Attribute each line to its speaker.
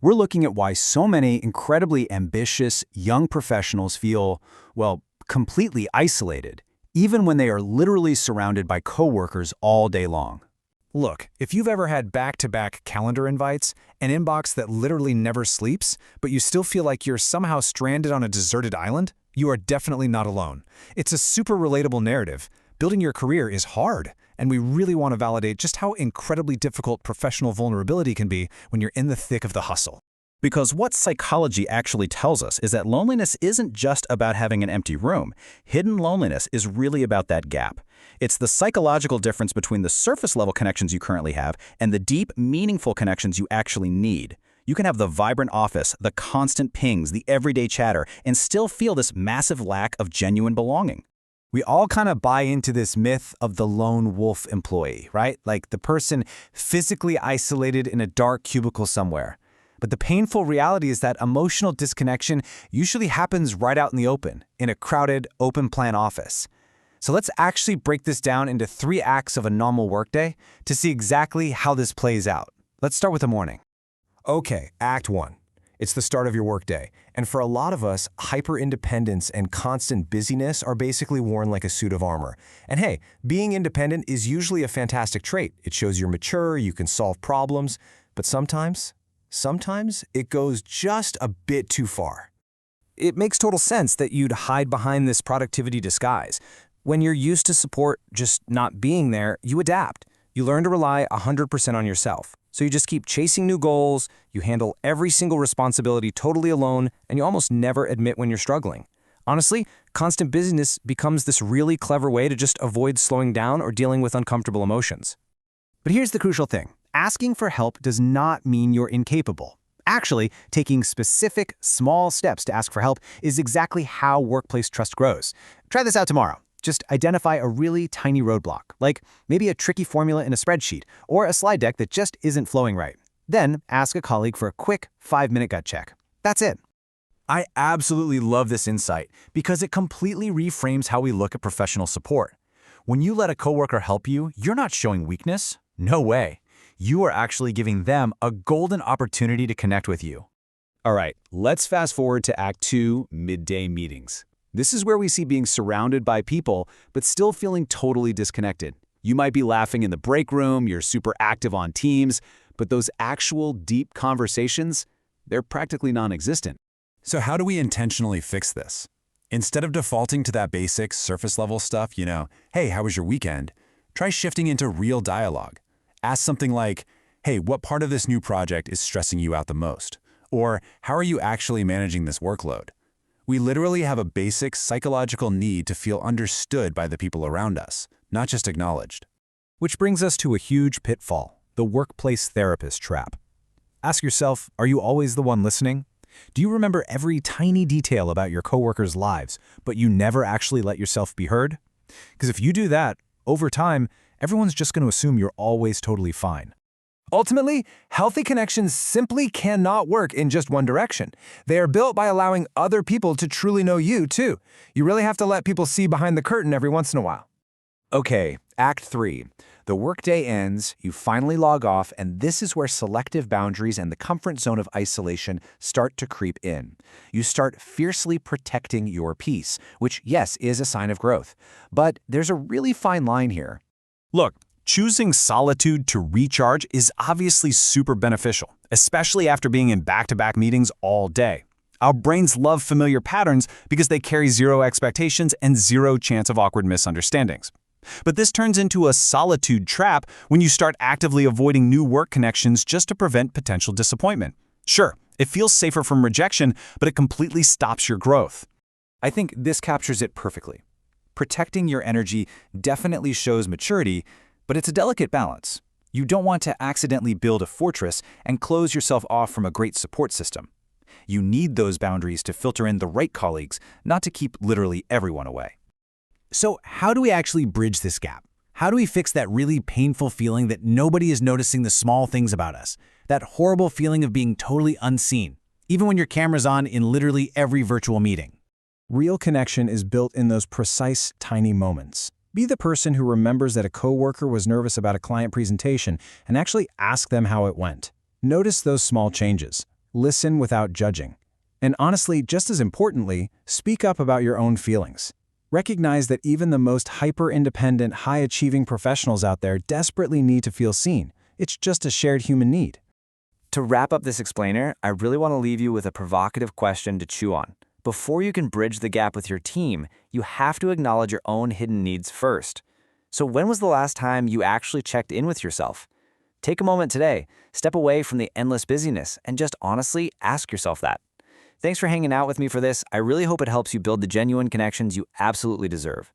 Speaker 1: We're looking at why so many incredibly ambitious young professionals feel, well, completely isolated, even when they are literally surrounded by coworkers all day long.
Speaker 2: Look, if you've ever had back-to-back calendar invites, an inbox that literally never sleeps, but you still feel like you're somehow stranded on a deserted island, you are definitely not alone. It's a super relatable narrative. Building your career is hard, and we really want to validate just how incredibly difficult professional vulnerability can be when you're in the thick of the hustle.
Speaker 3: Because what psychology actually tells us is that loneliness isn't just about having an empty room. Hidden loneliness is really about that gap. It's the psychological difference between the surface-level connections you currently have and the deep, meaningful connections you actually need. You can have the vibrant office, the constant pings, the everyday chatter, and still feel this massive lack of genuine belonging.
Speaker 1: We all kind of buy into this myth of the lone wolf employee, right? Like the person physically isolated in a dark cubicle somewhere. But the painful reality is that emotional disconnection usually happens right out in the open, in a crowded, open-plan office. So let's actually break this down into 3 acts of a normal workday to see exactly how this plays out. Let's start with the morning.
Speaker 4: Okay, Act 1. It's the start of your workday, and for a lot of us, hyper-independence and constant busyness are basically worn like a suit of armor. And hey, being independent is usually a fantastic trait. It shows you're mature, you can solve problems, but sometimes it goes just a bit too far.
Speaker 2: It makes total sense that you'd hide behind this productivity disguise. When you're used to support just not being there, you adapt. You learn to rely 100% on yourself. So you just keep chasing new goals, you handle every single responsibility totally alone, and you almost never admit when you're struggling. Honestly, constant busyness becomes this really clever way to just avoid slowing down or dealing with uncomfortable emotions.
Speaker 1: But here's the crucial thing. Asking for help does not mean you're incapable. Actually, taking specific, small steps to ask for help is exactly how workplace trust grows. Try this out tomorrow. Just identify a really tiny roadblock, like maybe a tricky formula in a spreadsheet or a slide deck that just isn't flowing right. Then ask a colleague for a quick 5-minute gut check. That's it.
Speaker 3: I absolutely love this insight because it completely reframes how we look at professional support. When you let a coworker help you, you're not showing weakness. No way. You are actually giving them a golden opportunity to connect with you.
Speaker 1: All right, let's fast forward to Act 2, midday meetings. This is where we see being surrounded by people, but still feeling totally disconnected. You might be laughing in the break room, you're super active on Teams, but those actual deep conversations, they're practically non-existent.
Speaker 5: So how do we intentionally fix this? Instead of defaulting to that basic surface-level stuff, hey, how was your weekend? Try shifting into real dialogue. Ask something like, hey, what part of this new project is stressing you out the most? Or how are you actually managing this workload? We literally have a basic psychological need to feel understood by the people around us, not just acknowledged.
Speaker 2: Which brings us to a huge pitfall, the workplace therapist trap. Ask yourself, are you always the one listening? Do you remember every tiny detail about your coworkers' lives, but you never actually let yourself be heard? Because if you do that, over time, everyone's just going to assume you're always totally fine.
Speaker 4: Ultimately, healthy connections simply cannot work in just one direction. They are built by allowing other people to truly know you, too. You really have to let people see behind the curtain every once in a while.
Speaker 1: Okay, Act 3. The workday ends, you finally log off, and this is where selective boundaries and the comfort zone of isolation start to creep in. You start fiercely protecting your peace, which, yes, is a sign of growth. But there's a really fine line here.
Speaker 2: Look, choosing solitude to recharge is obviously super beneficial, especially after being in back-to-back meetings all day. Our brains love familiar patterns because they carry zero expectations and zero chance of awkward misunderstandings. But this turns into a solitude trap when you start actively avoiding new work connections just to prevent potential disappointment. Sure, it feels safer from rejection, but it completely stops your growth.
Speaker 1: I think this captures it perfectly. Protecting your energy definitely shows maturity, but it's a delicate balance. You don't want to accidentally build a fortress and close yourself off from a great support system. You need those boundaries to filter in the right colleagues, not to keep literally everyone away.
Speaker 2: So how do we actually bridge this gap? How do we fix that really painful feeling that nobody is noticing the small things about us? That horrible feeling of being totally unseen, even when your camera's on in literally every virtual meeting.
Speaker 4: Real connection is built in those precise, tiny moments. Be the person who remembers that a coworker was nervous about a client presentation and actually ask them how it went. Notice those small changes.
Speaker 1: Listen without judging. And honestly, just as importantly, speak up about your own feelings. Recognize that even the most hyper-independent, high-achieving professionals out there desperately need to feel seen. It's just a shared human need.
Speaker 6: To wrap up this explainer, I really want to leave you with a provocative question to chew on. Before you can bridge the gap with your team, you have to acknowledge your own hidden needs first. So when was the last time you actually checked in with yourself? Take a moment today, step away from the endless busyness, and just honestly ask yourself that. Thanks for hanging out with me for this. I really hope it helps you build the genuine connections you absolutely deserve.